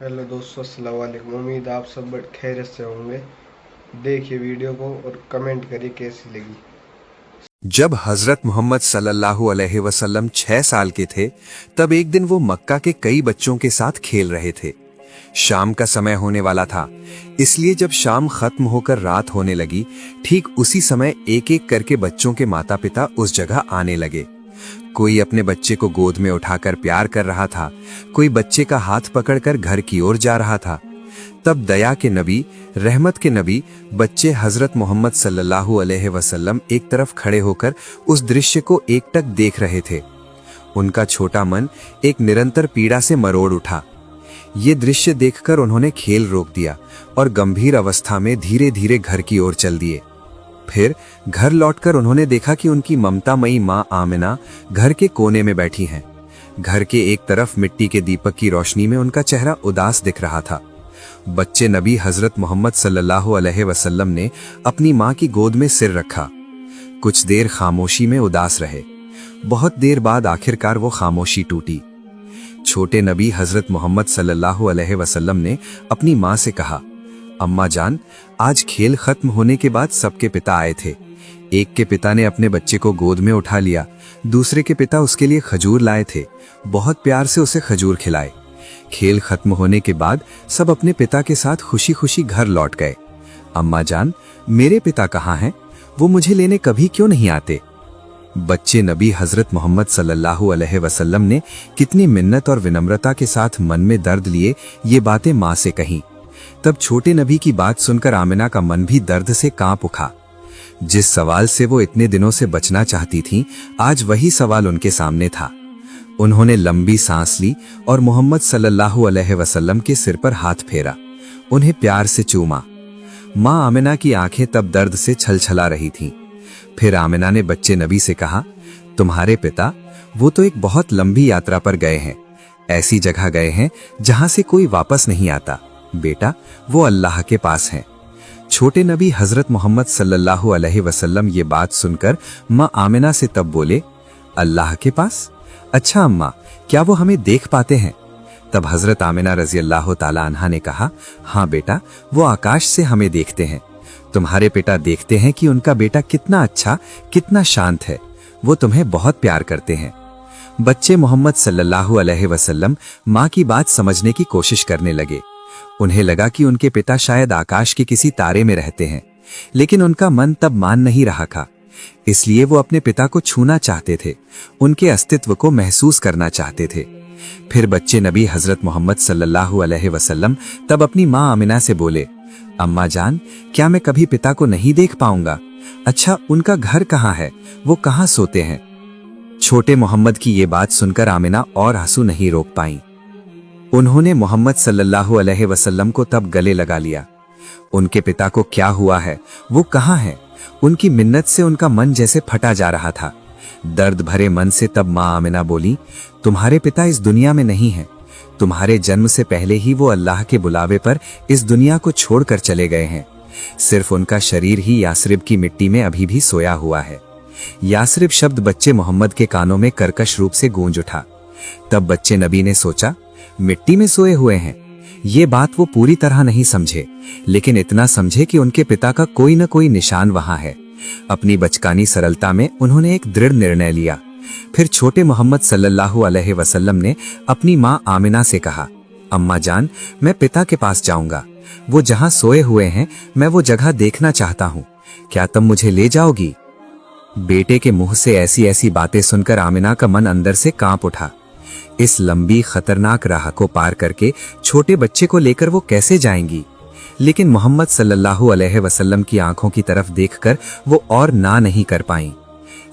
Hello दोस्तों, अस्सलाम वालेकुम। उम्मीद आप सब खैरियत से होंगे। देखिए वीडियो को और कमेंट करिए कैसी लगी। जब हजरत मोहम्मद सल्लल्लाहु अलैहि वसल्लम 6 साल के थे, तब एक दिन वो मक्का के कई बच्चों के साथ खेल रहे थे। शाम का समय होने वाला था, इसलिए जब शाम खत्म होकर रात होने लगी, ठीक उसी समय एक एक करके बच्चों के माता पिता उस जगह आने लगे। कोई अपने बच्चे को गोद में उठाकर प्यार कर रहा था, कोई बच्चे का हाथ पकड़कर घर की ओर जा रहा था। तब दया के नबी, रहमत के नबी, बच्चे हजरत मोहम्मद सल्लल्लाहु अलैहि वसल्लम एक तरफ खड़े होकर उस दृश्य को एकटक देख रहे थे। उनका छोटा मन एक निरंतर पीड़ा से मरोड़ उठा। ये दृश्य देखकर उन्होंने खेल रोक दिया और गंभीर अवस्था में धीरे धीरे घर की ओर चल दिए। फिर घर लौटकर उन्होंने देखा कि उनकी ममतामयी मां आमिना घर के कोने में बैठी हैं। घर के एक तरफ मिट्टी के दीपक की रोशनी में उनका चेहरा उदास दिख रहा था। बच्चे नबी हजरत मोहम्मद सल्लल्लाहु अलैहि वसल्लम ने अपनी मां की गोद में सिर रखा। कुछ देर खामोशी में उदास रहे। बहुत देर बाद आखिरकार वो खामोशी टूटी। छोटे नबी हजरत मोहम्मद सल्लल्लाहु अलैहि वसल्लम ने अपनी मां से कहा, अम्मा जान, आज खेल खत्म होने के बाद सबके पिता आए थे। एक के पिता ने अपने बच्चे को गोद में उठा लिया, दूसरे के पिता उसके लिए खजूर लाए थे, बहुत प्यार से उसे खजूर खिलाए। खेल खत्म होने के बाद सब अपने पिता के साथ खुशी खुशी घर लौट गए। अम्मा जान, मेरे पिता कहाँ हैं? वो मुझे लेने कभी क्यों नहीं आते? बच्चे नबी हजरत मोहम्मद सल्लल्लाहु अलैहि वसल्लम ने कितनी मिन्नत और विनम्रता के साथ मन में दर्द लिए ये बातें मां से कहीं। तब छोटे नबी की बात सुनकर आमिना का मन भी दर्द से कांप उठा। जिस सवाल से वो इतने दिनों से बचना चाहती थीं, आज वही सवाल उनके सामने था। उन्होंने लंबी सांस ली और मोहम्मद सल्लल्लाहु अलैहि वसल्लम के सिर पर हाथ फेरा, उन्हें प्यार से चूमा। मां आमिना की आंखें तब दर्द से छलछला रही थीं। फिर आमिना ने बच्चे नबी से कहा, तुम्हारे पिता, वो तो एक बहुत लंबी यात्रा पर गए हैं, ऐसी जगह गए हैं जहां से कोई वापस नहीं आता। बेटा, वो अल्लाह के पास हैं। छोटे नबी हजरत मोहम्मद सल्लल्लाहु अलैहि वसल्लम ये बात सुनकर मां आमिना से तब बोले, अल्लाह के पास? अच्छा अम्मा, क्या वो हमें देख पाते हैं? तब हजरत आमिना रजी अल्लाह ताला अन्हा ने कहा, हाँ बेटा, वो आकाश से हमें देखते हैं। तुम्हारे पिता देखते हैं कि उनका बेटा कितना अच्छा, कितना शांत है। वो तुम्हें बहुत प्यार करते हैं। बच्चे मोहम्मद सल्लल्लाहु अलैहि वसल्लम माँ की बात समझने की कोशिश करने लगे। उन्हें लगा कि उनके पिता शायद आकाश के किसी तारे में रहते हैं, लेकिन उनका मन तब मान नहीं रहा था। इसलिए वो अपने पिता को छूना चाहते थे, उनके अस्तित्व को महसूस करना चाहते थे। फिर बच्चे नबी हजरत मोहम्मद सल्लल्लाहु अलैहि वसल्लम तब अपनी मां आमिना से बोले, अम्मा जान, क्या मैं कभी पिता को नहीं देख पाऊंगा? अच्छा, उनका घर कहाँ है? वो कहाँ सोते हैं? छोटे मोहम्मद की ये बात सुनकर आमिना और आंसू नहीं रोक पाई। उन्होंने मोहम्मद सल्लल्लाहु अलैहि वसल्लम को तब गले लगा लिया। उनके पिता को क्या हुआ है? वो कहाँ है? उनकी मिन्नत से उनका मन जैसे फटा जा रहा था। दर्द भरे मन से तब मां आमिना बोली, तुम्हारे पिता इस दुनिया में नहीं हैं। तुम्हारे जन्म से पहले ही वो अल्लाह के बुलावे पर इस दुनिया को छोड़कर चले गए हैं। सिर्फ उनका शरीर ही यासरिब की मिट्टी में अभी भी सोया हुआ है। यासरिब शब्द बच्चे मोहम्मद के कानों में कर्कश रूप से गूंज उठा। तब बच्चे नबी ने सोचा, मिट्टी में सोए हुए हैं। ये बात वो पूरी तरह नहीं समझे, लेकिन इतना समझे कि उनके पिता का कोई न कोई निशान वहां है। अपनी बचकानी सरलता में उन्होंने एक दृढ़ निर्णय लिया। फिर छोटे मोहम्मद सल्लल्लाहु अलैहि वसल्लम ने अपनी मां आमिना से कहा, अम्मा जान, मैं पिता के पास जाऊंगा। वो जहां सोए हुए हैं, मैं वो जगह देखना चाहता हूं। क्या तुम मुझे ले जाओगी? बेटे के मुंह से ऐसी ऐसी बातें सुनकर आमिना का मन अंदर से कांप उठा। इस लंबी खतरनाक राह को पार करके छोटे बच्चे को लेकर वो कैसे जाएंगी? लेकिन मोहम्मद सल्लल्लाहु अलैहि वसल्लम की आंखों की तरफ देखकर वो और ना नहीं कर पाईं।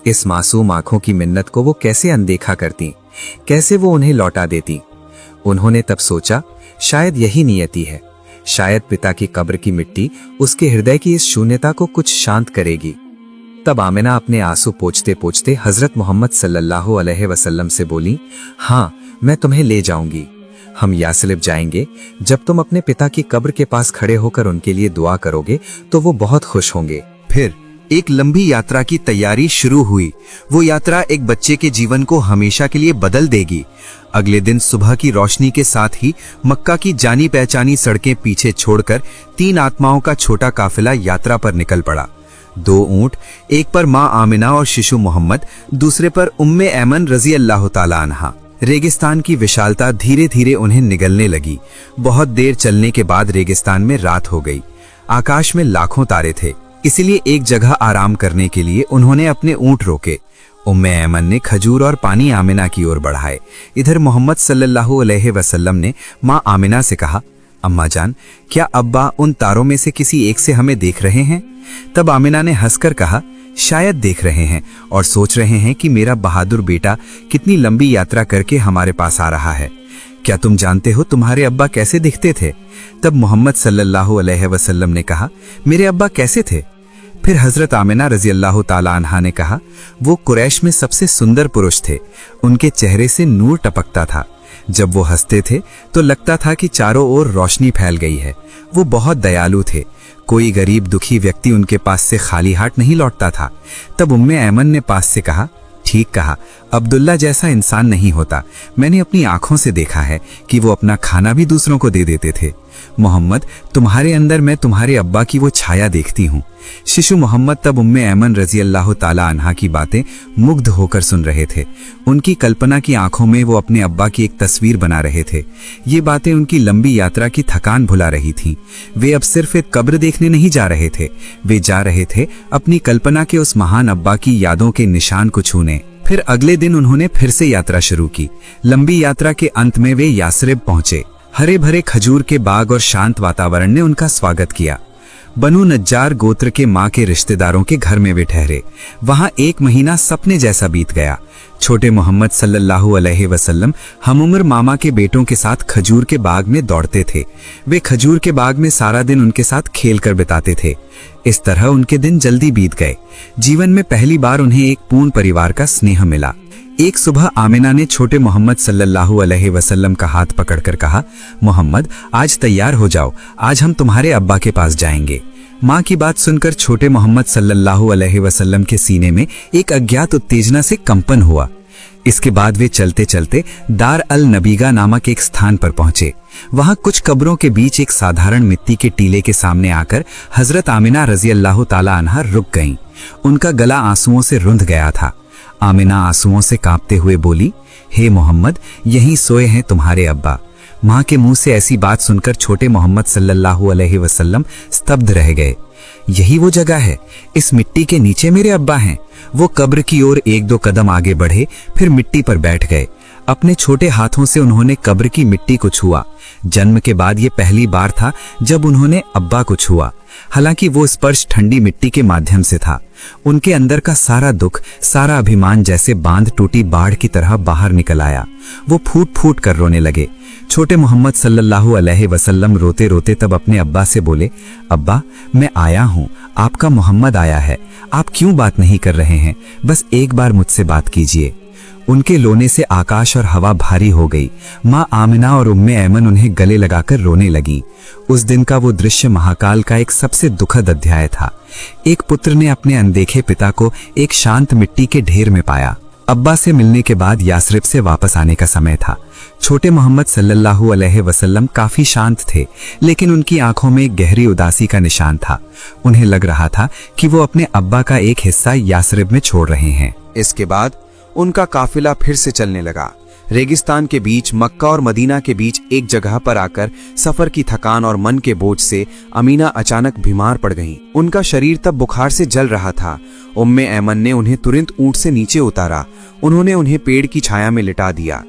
इस मासूम आंखों की मिन्नत को वो कैसे अनदेखा करती, कैसे वो उन्हें लौटा देती? उन्होंने तब सोचा, शायद यही नियति है। शायद पिता की कब्र की मिट्टी उसके हृदय की इस शून्यता को कुछ शांत करेगी। तब आमिना अपने आंसू पोंछते पोंछते हजरत मोहम्मद सल्लल्लाहु अलैहि वसल्लम से बोली, हाँ, मैं तुम्हें ले जाऊंगी। हम यासरिब जाएंगे। जब तुम अपने पिता की कब्र के पास खड़े होकर उनके लिए दुआ करोगे तो वो बहुत खुश होंगे। फिर एक लंबी यात्रा की तैयारी शुरू हुई। वो यात्रा एक बच्चे के जीवन को हमेशा के लिए बदल देगी। अगले दिन सुबह की रोशनी के साथ ही मक्का की जानी पहचानी सड़कें पीछे छोड़कर 3 आत्माओं का छोटा काफिला यात्रा पर निकल पड़ा। 2 ऊंट, एक पर माँ आमिना और शिशु मोहम्मद, दूसरे पर उम्मे ऐमन रजी अल्लाह ताला अन्हा। रेगिस्तान की विशालता धीरे धीरे उन्हें निगलने लगी। बहुत देर चलने के बाद रेगिस्तान में रात हो गई। आकाश में लाखों तारे थे, इसलिए एक जगह आराम करने के लिए उन्होंने अपने ऊंट रोके। उम्मे ऐमन ने खजूर और पानी आमिना की ओर बढ़ाए। इधर मोहम्मद सल्लल्लाहु अलैहि वसल्लम ने माँ आमिना से कहा, अम्मा जान, क्या अब्बा उन तारों में से किसी एक से हमें देख रहे हैं? तब आमिना ने हंसकर कहा, शायद देख रहे हैं और सोच रहे हैं कि मेरा बहादुर बेटा कितनी लंबी यात्रा करके हमारे पास आ रहा है। क्या तुम जानते हो तुम्हारे अब्बा कैसे दिखते थे? तब मोहम्मद सल्लल्लाहु अलैहि वसल्लम ने कहा, मेरे अब्बा कैसे थे? फिर हजरत आमिना रजी अल्लाह ताला अन्हा ने कहा, वो कुरैश में सबसे सुंदर पुरुष थे। उनके चेहरे से नूर टपकता था। जब वो हंसते थे तो लगता था कि चारों ओर रोशनी फैल गई है। वो बहुत दयालु थे। कोई गरीब दुखी व्यक्ति उनके पास से खाली हाथ नहीं लौटता था। तब उम्मे ऐमन ने पास से कहा, ठीक कहा, अब्दुल्ला जैसा इंसान नहीं होता। मैंने अपनी आंखों से देखा है कि वो अपना खाना भी दूसरों को दे देते थे। मोहम्मद, तुम्हारे अंदर मैं तुम्हारे अब्बा की वो छाया देखती हूँ। शिशु मोहम्मद तब उम्मे ऐमन रजी अल्लाह ताला अन्हा की बातें मुग्ध होकर सुन रहे थे। उनकी कल्पना की आंखों में वो अपने अब्बा की एक तस्वीर बना रहे थे। ये बातें उनकी लंबी यात्रा की थकान भुला रही थीं। वे अब सिर्फ एक कब्र देखने नहीं जा रहे थे, वे जा रहे थे अपनी कल्पना के उस महान अब्बा की यादों के निशान को छूने। फिर अगले दिन उन्होंने फिर से यात्रा शुरू की। लंबी यात्रा के अंत में वे यासरिब पहुंचे। हरे भरे खजूर के बाग और शांत वातावरण ने उनका स्वागत किया। बनु नज्जार गोत्र के माँ के रिश्तेदारों के घर में वे ठहरे। वहां 1 महीना सपने जैसा बीत गया। छोटे मोहम्मद सल्लल्लाहु अलैहि वसल्लम हमउम्र मामा के बेटों के साथ खजूर के बाग में दौड़ते थे। वे खजूर के बाग में सारा दिन उनके साथ खेल कर बिताते थे। इस तरह उनके दिन जल्दी बीत गए। जीवन में पहली बार उन्हें एक पूर्ण परिवार का स्नेह मिला। एक सुबह आमिना ने छोटे मोहम्मद सल्लल्लाहु अलैहि वसल्लम का हाथ पकड़कर कहा, मोहम्मद, आज तैयार हो जाओ, आज हम तुम्हारे अब्बा के पास जाएंगे। माँ की बात सुनकर छोटे मोहम्मद सल्लल्लाहु अलैहि वसल्लम के सीने में एक अज्ञात उत्तेजना से कंपन हुआ। इसके बाद वे चलते चलते दार अल नबीगा नामक एक स्थान पर पहुंचे। वहां कुछ कब्रों के बीच एक साधारण मिट्टी के टीले के सामने आकर हजरत आमिना रजी अल्लाह ताला अन्हा रुक गईं। उनका गला आंसुओं से रुंध गया था। आमिना आंसुओं से कांपते हुए बोली, हे मोहम्मद, यहीं सोए हैं तुम्हारे अब्बा। माँ के मुंह से ऐसी बात सुनकर छोटे मोहम्मद सल्लल्लाहु अलैहि वसल्लम स्तब्ध रह गए। यही वो जगह है, इस मिट्टी के नीचे मेरे अब्बा हैं। वो कब्र की ओर 1-2 कदम आगे बढ़े, फिर मिट्टी पर बैठ गए। अपने छोटे हाथों से उन्होंने कब्र की मिट्टी को छुआ। जन्म के बाद ये पहली बार था जब उन्होंने अब्बा को छुआ। हालांकि वो स्पर्श ठंडी मिट्टी के माध्यम से था। उनके अंदर का सारा दुख, सारा अभिमान जैसे बांध टूटी बाढ़ की तरह बाहर निकल आया। वो फूट फूट कर रोने लगे। छोटे मोहम्मद सल्लल्लाहु अलैहि वसल्लम रोते रोते तब अपने अब्बा से बोले, अब्बा, मैं आया हूँ, आपका मोहम्मद आया है। आप क्यों बात नहीं कर रहे हैं? बस एक बार मुझसे बात कीजिए। उनके रोने से आकाश और हवा भारी हो गई। माँ आमिना और उम्मे ऐमन उन्हें गले लगाकर रोने लगी। उस दिन का वो दृश्य महाकाल का एक सबसे दुखद अध्याय था। एक पुत्र ने अपने अनदेखे पिता को एक शांत मिट्टी के ढेर में पाया। अब्बा से मिलने के बाद यासरिब से वापस आने का समय था। छोटे मोहम्मद सल्लल्लाहु अलैहि वसल्लम काफी शांत थे, लेकिन उनकी आंखों में गहरी उदासी का निशान था। उन्हें लग रहा था कि वो अपने अब्बा का एक हिस्सा यासरिब में छोड़ रहे हैं। इसके बाद उनका काफिला फिर से चलने लगा। रेगिस्तान के बीच मक्का और मदीना के बीच एक जगह पर आकर सफर की थकान और मन के बोझ से अमीना अचानक बीमार पड़ गईं। उनका शरीर तब बुखार से जल रहा था। उम्मे ऐमन ने उन्हें तुरंत ऊंट से नीचे उतारा। उन्होंने उन्हें पेड़ की छाया में लिटा दिया।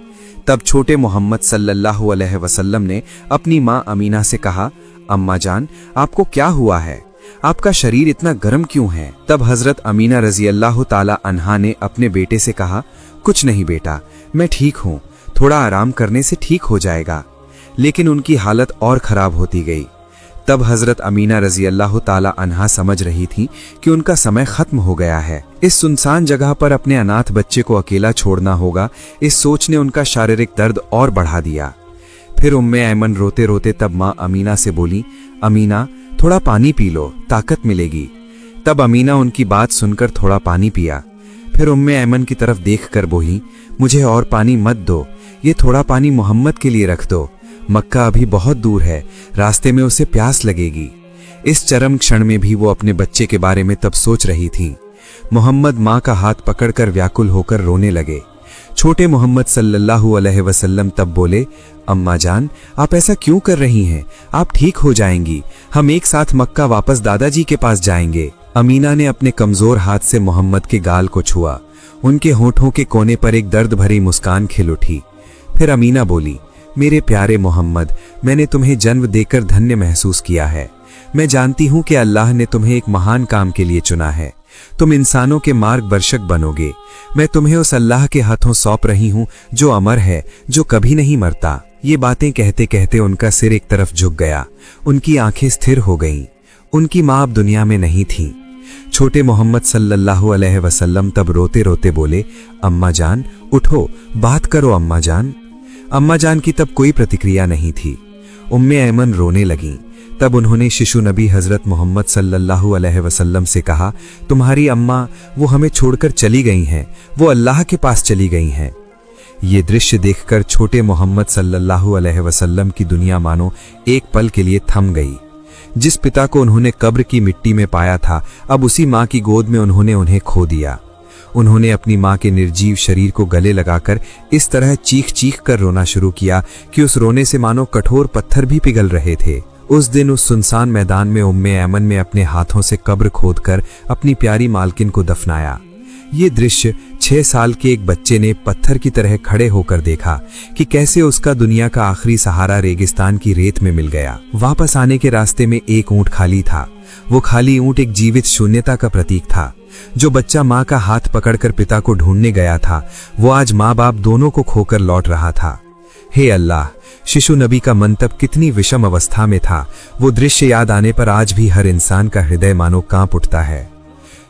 तब छोटे मोहम्मद सल्लल्लाहु अलैहि वसल्लम ने अपनी माँ अमीना से कहा, अम्मा जान, आपको क्या हुआ है? आपका शरीर इतना गर्म क्यों है? तब हजरत अमीना रजी अल्लाह ताला अन्हा ने अपने बेटे से कहा, कुछ नहीं बेटा, मैं ठीक हूँ, थोड़ा आराम करने से ठीक हो जाएगा। लेकिन उनकी हालत और खराब होती गई। तब हजरत अमीना रजी अल्लाह ताला अन्हा समझ रही थी कि उनका समय खत्म हो गया है। इस सुनसान जगह पर अपने अनाथ बच्चे को अकेला छोड़ना होगा, इस सोच ने उनका शारीरिक दर्द और बढ़ा दिया। फिर उम्मे ऐमन रोते रोते तब माँ अमीना से बोली, अमीना, थोड़ा पानी पी लो, ताकत मिलेगी। तब अमीना उनकी बात सुनकर थोड़ा पानी पिया। फिर उम्मे ऐमन की तरफ देखकर बोली, मुझे और पानी मत दो, ये थोड़ा पानी मोहम्मद के लिए रख दो। मक्का अभी बहुत दूर है, रास्ते में उसे प्यास लगेगी। इस चरम क्षण में भी वो अपने बच्चे के बारे में तब सोच रही थी। मोहम्मद माँ का हाथ पकड़कर व्याकुल होकर रोने लगे। छोटे मोहम्मद सल्लल्लाहु अलैहि वसल्लम तब बोले, अम्मा जान, आप ऐसा क्यों कर रही हैं? आप ठीक हो जाएंगी, हम एक साथ मक्का वापस दादाजी के पास जाएंगे। अमीना ने अपने कमजोर हाथ से मोहम्मद के गाल को छुआ। उनके होठों के कोने पर एक दर्द भरी मुस्कान खिल उठी। फिर अमीना बोली, मेरे प्यारे मोहम्मद, मैंने तुम्हें जन्म देकर धन्य महसूस किया है। मैं जानती हूं कि अल्लाह ने तुम्हें एक महान काम के लिए चुना है। तुम इंसानों के मार्गदर्शक बनोगे। मैं तुम्हें उस अल्लाह के हाथों सौंप रही हूं जो अमर है, जो कभी नहीं मरता। ये बातें कहते कहते उनका सिर एक तरफ झुक गया। उनकी आंखें स्थिर हो गईं। उनकी मां अब दुनिया में नहीं थी। छोटे मोहम्मद सल्लल्लाहु अलैहि वसल्लम तब रोते रोते बोले, अम्मा जान, उठो, बात करो अम्मा जान। अम्मा जान की तब कोई प्रतिक्रिया नहीं थी। उम्मे ऐमन रोने लगीं। तब उन्होंने शिशु नबी हजरत मोहम्मद सल्लल्लाहु अलैहि वसल्लम से कहा, तुम्हारी अम्मा, वो हमें छोड़कर चली गई हैं, वो अल्लाह के पास चली गई हैं। ये दृश्य देखकर छोटे मोहम्मद सल्लल्लाहु अलैहि वसल्लम की दुनिया मानो एक पल के लिए थम गई। जिस पिता को उन्होंने कब्र की मिट्टी में पाया था, अब उसी माँ की गोद में उन्होंने उन्हें खो दिया। उन्होंने अपनी माँ के निर्जीव शरीर को गले लगाकर इस तरह चीख चीख कर रोना शुरू किया कि उस रोने से मानो कठोर पत्थर भी पिघल रहे थे। उस दिन उस सुनसान मैदान में उम्मे ऐमन ने अपने हाथों से कब्र खोदकर अपनी प्यारी मालकिन को दफनाया। ये दृश्य 6 साल के एक बच्चे ने पत्थर की तरह खड़े होकर देखा कि कैसे उसका दुनिया का आखिरी सहारा रेगिस्तान की रेत में मिल गया। वापस आने के रास्ते में एक ऊंट खाली था। वो खाली ऊंट एक जीवित शून्यता का प्रतीक था। जो बच्चा माँ का हाथ पकड़कर पिता को ढूंढने गया था, वो आज माँ बाप दोनों को खोकर लौट रहा था। हे अल्लाह, शिशु नबी का मन तब कितनी विषम अवस्था में था। वो दृश्य याद आने पर आज भी हर इंसान का हृदय मानो कांप उठता है।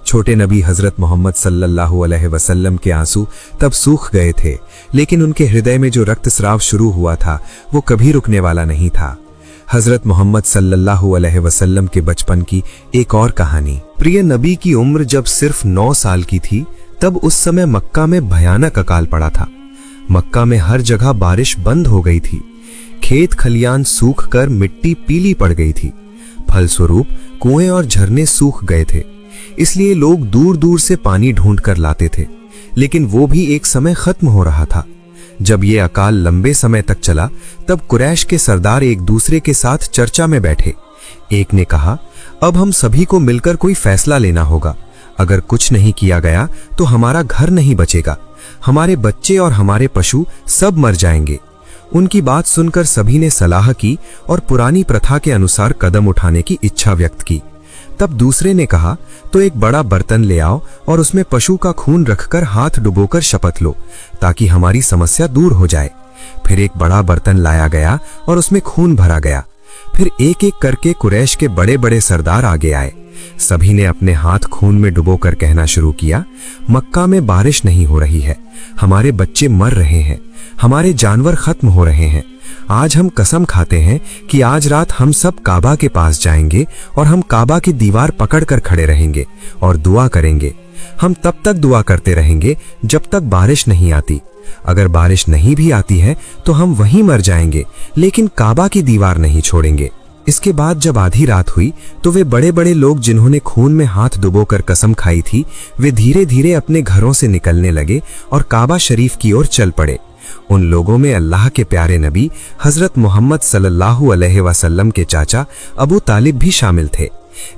छोटे नबी हजरत मोहम्मद सल्लल्लाहु अलैहि वसल्लम के आंसू तब सूख गए थे, लेकिन उनके हृदय में जो रक्तस्राव शुरू हुआ था, वो कभी रुकने वाला नहीं था। हजरत मोहम्मद सल्लल्लाहु अलैहि वसल्लम के बचपन की एक और कहानी। प्रिय नबी की उम्र जब सिर्फ 9 साल की थी, तब उस समय मक्का में भयानक अकाल पड़ा था। मक्का में हर जगह बारिश बंद हो गई थी। खेत खलियान सूख कर मिट्टी पीली पड़ गई थी। फलस्वरूप कुएं और झरने सूख गए थे। इसलिए लोग दूर दूर से पानी ढूंढ कर लाते थे, लेकिन वो भी एक समय खत्म हो रहा था। जब ये अकाल लंबे समय तक चला, तब कुरैश के सरदार एक दूसरे के साथ चर्चा में बैठे। एक ने कहा, अब हम सभी को मिलकर कोई फैसला लेना होगा। अगर कुछ नहीं किया गया तो हमारा घर नहीं बचेगा, हमारे बच्चे और हमारे पशु सब मर जाएंगे। उनकी बात सुनकर सभी ने सलाह की और पुरानी प्रथा के अनुसार कदम उठाने की इच्छा व्यक्त की। तब दूसरे ने कहा, तो एक बड़ा बर्तन ले आओ और उसमें पशु का खून रखकर हाथ डुबोकर शपथ लो, ताकि हमारी समस्या दूर हो जाए। फिर एक बड़ा बर्तन लाया गया और उसमें खून भरा गया। फिर एक एक करके कुरैश के बड़े बड़े सरदार आगे आए। सभी ने अपने हाथ खून में डुबोकर कहना शुरू किया, मक्का में बारिश नहीं हो रही है, हमारे बच्चे मर रहे हैं, हमारे जानवर खत्म हो रहे हैं। आज हम कसम खाते हैं कि आज रात हम सब काबा के पास जाएंगे और हम काबा की दीवार पकड़कर खड़े रहेंगे और दुआ करेंगे। हम तब तक दुआ करते रहेंगे जब तक बारिश नहीं आती। अगर बारिश नहीं भी आती है तो हम वहीं मर जाएंगे, लेकिन काबा की दीवार नहीं छोड़ेंगे। इसके बाद जब आधी रात हुई तो वे बड़े बड़े लोग जिन्होंने खून में हाथ डुबोकर कसम खाई थी, वे धीरे धीरे अपने घरों से निकलने लगे और काबा शरीफ की ओर चल पड़े। उन लोगों में अल्लाह के प्यारे नबी हजरत मोहम्मद सल्लल्लाहु अलैहि वसल्लम के चाचा अबू तालिब भी शामिल थे।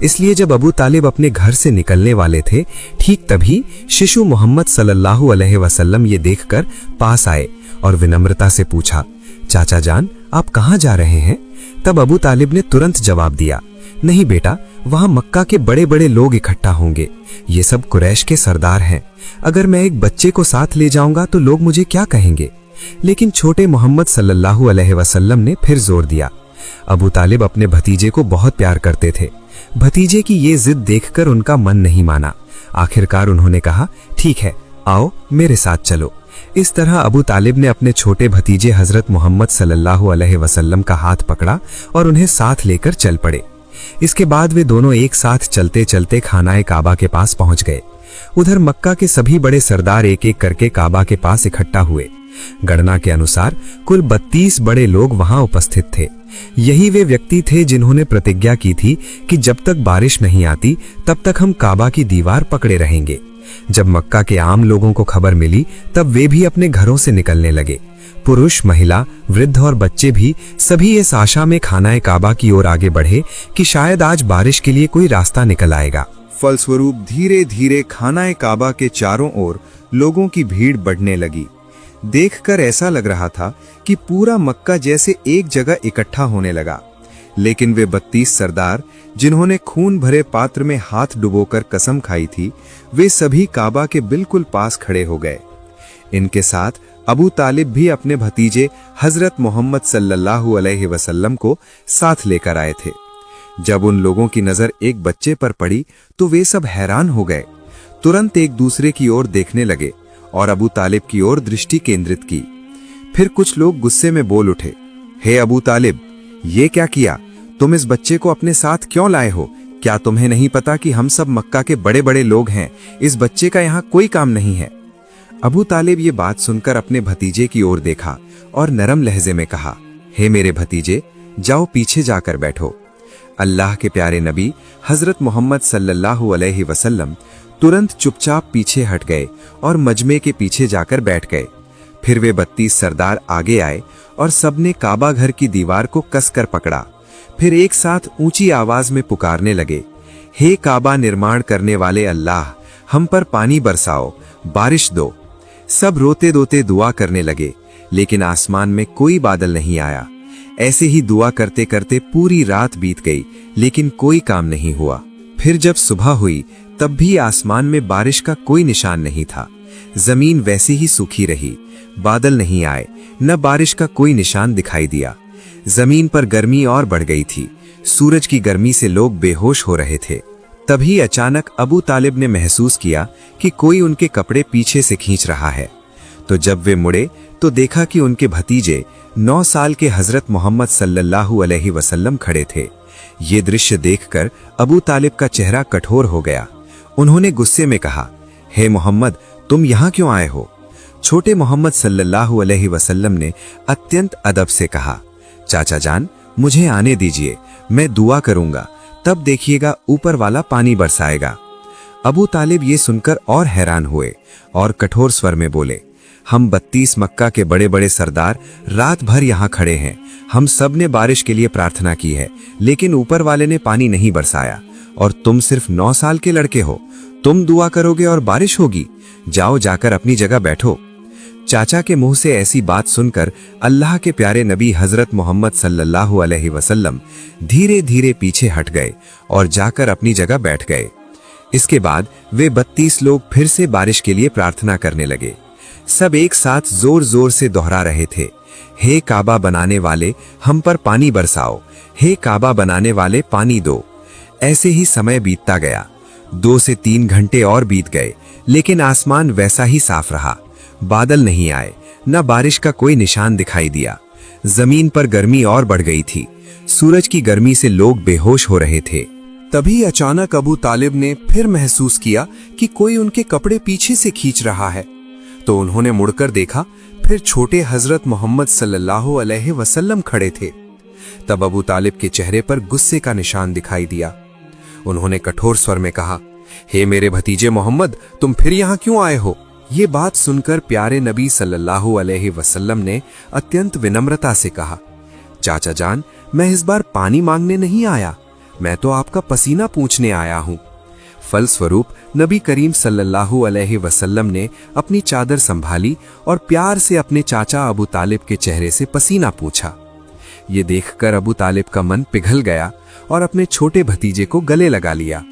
इसलिए जब अबू तालिब अपने घर से निकलने वाले थे, ठीक तभी शिशु मोहम्मद सल्लल्लाहु अलैहि वसल्लम ये देखकर पास आए और विनम्रता से पूछा, चाचा जान, आप कहाँ जा रहे हैं? तब अबू तालिब ने तुरंत जवाब दिया, नहीं बेटा, वहां मक्का के बड़े बड़े लोग इकट्ठा होंगे। ये सब कुरैश के सरदार हैं। अगर मैं एक बच्चे को साथ ले जाऊंगा तो लोग मुझे क्या कहेंगे? लेकिन छोटे मोहम्मद सल्लल्लाहु अलैहि वसल्लम ने फिर जोर दिया। अबू तालिब अपने भतीजे को बहुत प्यार करते थे। भतीजे की ये जिद देखकर उनका मन नहीं माना। आखिरकार उन्होंने कहा, ठीक है, आओ मेरे साथ चलो। इस तरह अबू तालिब ने अपने छोटे भतीजे हजरत मोहम्मद सल्लल्लाहु अलैहि वसल्लम का हाथ पकड़ा और उन्हें साथ लेकर चल पड़े। इसके बाद वे दोनों एक साथ चलते चलते खानाए काबा के पास पहुंच गए। उधर मक्का के सभी बड़े सरदार एक एक करके काबा के पास इकट्ठा हुए। गणना के अनुसार कुल 32 बड़े लोग वहां उपस्थित थे। यही वे व्यक्ति थे जिन्होंने प्रतिज्ञा की थी कि जब तक बारिश नहीं आती तब तक हम काबा की दीवार पकड़े रहेंगे। जब मक्का के आम लोगों को खबर मिली तब वे भी अपने घरों से निकलने लगे। पुरुष, महिला, वृद्ध और बच्चे भी सभी इस आशा में खानाए काबा की ओर आगे बढ़े कि शायद आज बारिश के लिए कोई रास्ता निकल आएगा। फलस्वरूप धीरे धीरे खानाए काबा के चारों ओर लोगों की भीड़ बढ़ने लगी। देखकर ऐसा लग रहा था कि पूरा मक्का जैसे एक जगह इकट्ठा होने लगा। लेकिन वे 32 सरदार जिन्होंने खून भरे पात्र में हाथ डुबोकर कसम खाई थी, वे सभी काबा के बिल्कुल पास खड़े हो गए। इनके साथ अबू तालिब भी अपने भतीजे हजरत मोहम्मद सल्लल्लाहु अलैहि वसल्लम को साथ लेकर आए थे। जब उन लोगों की नजर एक बच्चे पर पड़ी तो वे सब हैरान हो गए। तुरंत एक दूसरे की ओर देखने लगे और अबू तालिब की ओर दृष्टि केंद्रित की। फिर कुछ लोग गुस्से में बोल उठे, हे अबू तालिब, ये क्या किया? तुम इस बच्चे को अपने साथ क्यों लाए हो? क्या तुम्हें नहीं पता कि हम सब मक्का के बड़े बड़े लोग हैं? इस बच्चे का यहाँ कोई काम नहीं है। अबू तालिब ये बात सुनकर अपने भतीजे की ओर देखा और नरम लहजे में कहा, हे मेरे भतीजे, जाओ पीछे जाकर बैठो। अल्लाह के प्यारे नबी हजरत मोहम्मद सल्लल्लाहु अलैहि वसल्लम तुरंत चुपचाप पीछे हट गए और मजमे के पीछे जाकर बैठ गए। फिर वे 32 सरदार आगे आए और सबने काबा घर की दीवार को कसकर पकड़ा। फिर एक साथ ऊंची आवाज में पुकारने लगे, हे काबा निर्माण करने वाले अल्लाह, हम पर पानी बरसाओ, बारिश दो। सब रोते रोते दुआ करने लगे, लेकिन आसमान में कोई बादल नहीं आया। ऐसे ही दुआ करते करते पूरी रात बीत गई, लेकिन कोई काम नहीं हुआ। फिर जब सुबह हुई तब भी आसमान में बारिश का कोई निशान नहीं था। जमीन वैसी ही सूखी रही, बादल नहीं आए, न बारिश का कोई निशान दिखाई दिया। जमीन पर गर्मी और बढ़ गई थी। सूरज की गर्मी से लोग बेहोश हो रहे थे। तभी अचानक अबू तालिब ने महसूस किया कि कोई उनके कपड़े पीछे से खींच रहा है। तो जब वे मुड़े तो देखा कि उनके भतीजे 9 साल के हजरत मोहम्मद सल्लल्लाहु अलैहि वसल्लम खड़े थे। ये दृश्य देखकर अबू तालिब का चेहरा कठोर हो गया। उन्होंने गुस्से में कहा, हे मोहम्मद, तुम यहाँ क्यों आए हो? छोटे मोहम्मद सल्लल्लाहु अलैहि वसल्लम ने अत्यंत अदब से कहा, चाचा जान, मुझे आने दीजिए, मैं दुआ करूंगा, तब देखिएगा ऊपर वाला पानी बरसाएगा। अबू तालिब ये सुनकर और हैरान हुए और कठोर स्वर में बोले, हम 32 मक्का के बड़े बड़े सरदार रात भर यहाँ खड़े हैं। हम सब ने बारिश के लिए प्रार्थना की है, लेकिन ऊपर वाले ने पानी नहीं बरसाया। और तुम सिर्फ 9 साल के लड़के हो, तुम दुआ करोगे और बारिश होगी? जाओ, जाकर अपनी जगह बैठो। चाचा के मुंह से ऐसी बात सुनकर अल्लाह के प्यारे नबी हजरत मोहम्मद सल्लल्लाहु अलैहि वसल्लम धीरे धीरे पीछे हट गए और जाकर अपनी जगह बैठ गए। इसके बाद वे 32 लोग फिर से बारिश के लिए प्रार्थना करने लगे। सब एक साथ जोर जोर से दोहरा रहे थे, हे काबा बनाने वाले, हम पर पानी बरसाओ, हे काबा बनाने वाले, पानी दो। ऐसे ही समय बीतता गया। 2 से 3 घंटे और बीत गए, लेकिन आसमान वैसा ही साफ रहा। बादल नहीं आए, न बारिश का कोई निशान दिखाई दिया। जमीन पर गर्मी और बढ़ गई थी। सूरज की गर्मी से लोग बेहोश हो रहे थे। तभी अचानक अबू तालिब ने फिर महसूस किया कि कोई उनके कपड़े पीछे से खींच रहा है। तो उन्होंने मुड़कर देखा, फिर छोटे हजरत मोहम्मद सल्लल्लाहु अलैहि वसल्लम खड़े थे। तब अबू तालिब के चेहरे पर गुस्से का निशान दिखाई दिया। उन्होंने कठोर स्वर में कहा, हे मेरे भतीजे मोहम्मद, तुम फिर यहाँ क्यों आए हो? ये बात सुनकर प्यारे नबी सल्लल्लाहु अलैहि वसल्लम ने अत्यंत विनम्रता से कहा, चाचा जान, मैं इस बार पानी मांगने नहीं आया, मैं तो आपका पसीना पूछने आया हूँ। फलस्वरूप नबी करीम सल्लल्लाहु अलैहि वसल्लम ने अपनी चादर संभाली और प्यार से अपने चाचा अबू तालिब के चेहरे से पसीना पूछा। ये देखकर अबू तालिब का मन पिघल गया और अपने छोटे भतीजे को गले लगा लिया।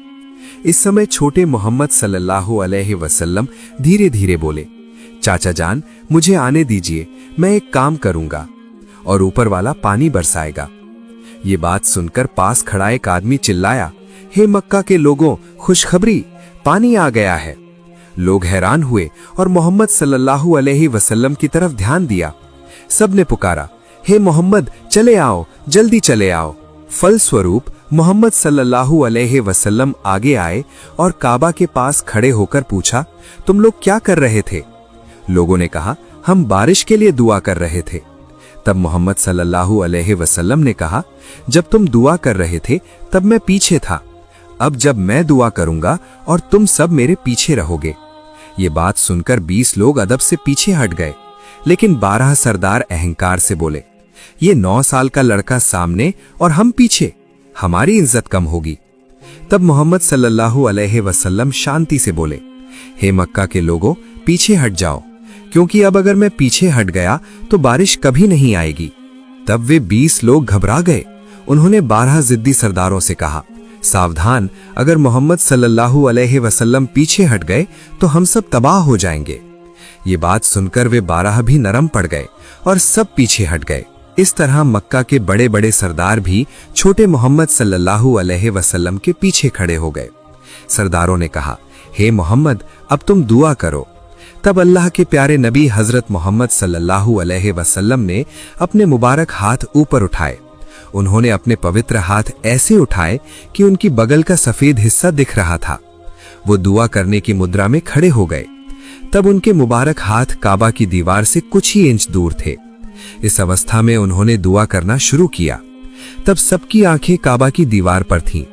इस समय छोटे मोहम्मद सल्लल्लाहु अलैहि वसल्लम धीरे धीरे बोले, चाचा जान, मुझे आने दीजिए, मैं एक काम करूंगा और ऊपर वाला पानी बरसाएगा। ये बात सुनकर पास खड़ा एक आदमी चिल्लाया, हे मक्का के लोगों, खुशखबरी, पानी आ गया है। लोग हैरान हुए और मोहम्मद सल्लल्लाहु अलैहि वसल्लम की तरफ ध्यान दिया। सबने पुकारा, हे मोहम्मद, चले आओ, जल्दी चले आओ। फलस्वरूप मोहम्मद सल्लल्लाहु अलैहि वसल्लम आगे आए और काबा के पास खड़े होकर पूछा, तुम लोग क्या कर रहे थे? लोगों ने कहा, हम बारिश के लिए दुआ कर रहे थे। तब मोहम्मद सल्लल्लाहु अलैहि वसल्लम ने कहा, जब तुम दुआ कर रहे थे तब मैं पीछे था, अब जब मैं दुआ करूंगा और तुम सब मेरे पीछे रहोगे। ये बात सुनकर 20 लोग अदब से पीछे हट गए, लेकिन 12 सरदार अहंकार से बोले, ये 9 साल का लड़का सामने और हम पीछे, हमारी इज्जत कम होगी। तब मोहम्मद सल्लल्लाहु अलैहि वसल्लम शांति से बोले, हे मक्का के लोगों, पीछे हट जाओ, क्योंकि अब अगर मैं पीछे हट गया तो बारिश कभी नहीं आएगी। तब वे 20 लोग घबरा गए। उन्होंने 12 जिद्दी सरदारों से कहा, सावधान, अगर मोहम्मद सल्लल्लाहु अलैहि वसल्लम पीछे हट गए तो हम सब तबाह हो जाएंगे। ये बात सुनकर वे 12 भी नरम पड़ गए और सब पीछे हट गए। इस तरह मक्का के बड़े बड़े सरदार भी छोटे मोहम्मद सल्लल्लाहु अलैहि वसल्लम के पीछे खड़े हो गए। सरदारों ने कहा, हे मोहम्मद, अब तुम दुआ करो। तब अल्लाह के प्यारे नबी हजरत मोहम्मद सल्लल्लाहु अलैहि वसल्लम ने अपने मुबारक हाथ ऊपर उठाए। उन्होंने अपने पवित्र हाथ ऐसे उठाए कि उनकी बगल का सफेद हिस्सा दिख रहा था। वो दुआ करने की मुद्रा में खड़े हो गए। तब उनके मुबारक हाथ काबा की दीवार से कुछ ही इंच दूर थे। इस अवस्था में उन्होंने दुआ करना शुरू किया। तब सबकी आंखें काबा की दीवार पर थीं,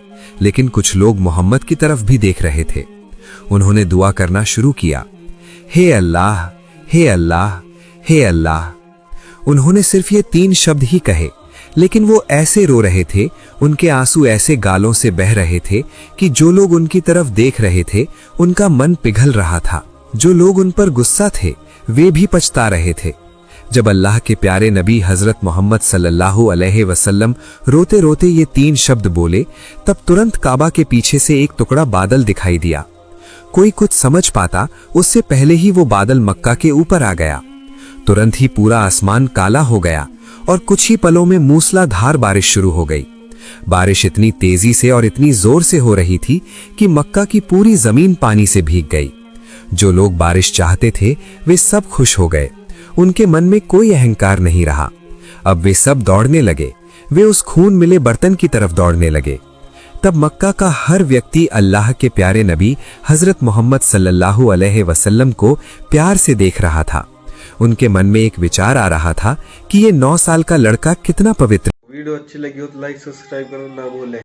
लेकिन कुछ लोग मोहम्मद की तरफ भी देख रहे थे। उन्होंने दुआ करना शुरू किया, हे अल्लाह, हे अल्लाह, हे अल्लाह। उन्होंने सिर्फ ये 3 शब्द ही कहे, लेकिन वो ऐसे रो रहे थे, उनके आंसू ऐसे गालों से बह रहे थे कि जो लोग उनकी तरफ देख रहे थे उनका मन पिघल रहा था। जो लोग उन पर गुस्सा थे वे भी पछता रहे थे। जब अल्लाह के प्यारे नबी हजरत मोहम्मद सल्लल्लाहु अलैहि वसल्लम रोते रोते ये 3 शब्द बोले, तब तुरंत काबा के पीछे से एक टुकड़ा बादल दिखाई दिया। कोई कुछ समझ पाता उससे पहले ही वो बादल मक्का के ऊपर आ गया। तुरंत ही पूरा आसमान काला हो गया और कुछ ही पलों में मूसलाधार बारिश शुरू हो गई। बारिश इतनी तेजी से और इतनी जोर से हो रही थी कि मक्का की पूरी जमीन पानी से भीग गई। जो लोग बारिश चाहते थे वे सब खुश हो गए। उनके मन में कोई अहंकार नहीं रहा। अब वे सब दौड़ने लगे। वे उस खून मिले बर्तन की तरफ दौड़ने लगे। तब मक्का का हर व्यक्ति अल्लाह के प्यारे नबी हजरत मोहम्मद सल्लल्लाहु अलैहि वसल्लम को प्यार से देख रहा था। उनके मन में एक विचार आ रहा था कि ये 9 साल का लड़का कितना पवित्र। वीडियो अच्छी लगी हो तो लाइक सब्सक्राइब करो ना भूलें।